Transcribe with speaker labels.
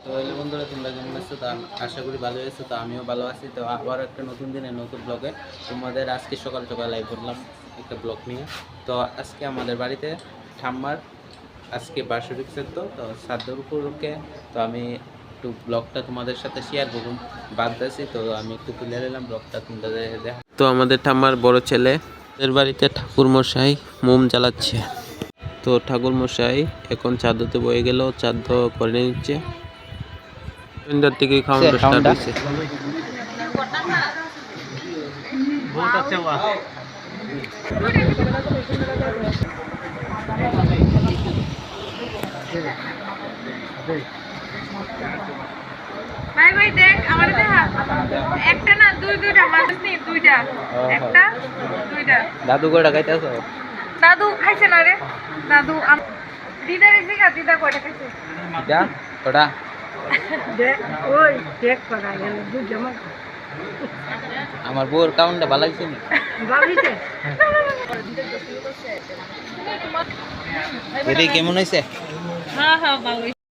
Speaker 1: তো হ্যালো বন্ধুরা, তোমরা কেমন আছো? তো আশা করি ভালো আছো। তো আমিও ভালো আছি। তো আবার একটা নতুন দিনে নতুন ব্লগে তোমাদের আজকে সকাল সকাল লাইভ করলাম একটা ব্লগ নিয়ে। তো আজকে আমাদের বাড়িতে ঠাম্মার আজকে বার্ষিক শ্রাদ্ধ, তো শ্রাদ্ধের উপলক্ষে তো আমি একটু ব্লগটা তোমাদের সাথে শেয়ার করুন ভাবতেছি। তো আমি একটু তুলে নিলাম ব্লগটা তোমাদের দেখা। তো আমাদের ঠাম্মার বড় ছেলে এর বাড়িতে ঠাকুর মশাই মোম জ্বালাচ্ছে। তো ঠাকুর মশাই এখন চাঁদতে বয়ে গেল, চাঁদ করে নিচ্ছে। সন্ধ্যার থেকে খাওয়ানোটা স্টার্ট হয়েছে।
Speaker 2: बहुत अच्छा हुआ।
Speaker 3: ভাই ভাই দেখ আমার দেখা একটা না দুইটা মাছ নি দুইটা একটা দুইটা
Speaker 1: দাদু কয়টা খাইতেছো?
Speaker 3: দাদু খাইছে না রে দাদু দিদা রে জিগা দিদা কয়টা খাইছে
Speaker 1: যা ওটা
Speaker 3: দেখ ওই চেক করা গেল দুইটা মাছ
Speaker 1: আমার বউর কাউন্টটা ভালো লাগছে না।
Speaker 3: ভাবিছে
Speaker 1: দিদি কেমন হয়েছে?
Speaker 3: হ্যাঁ হ্যাঁ ভালোই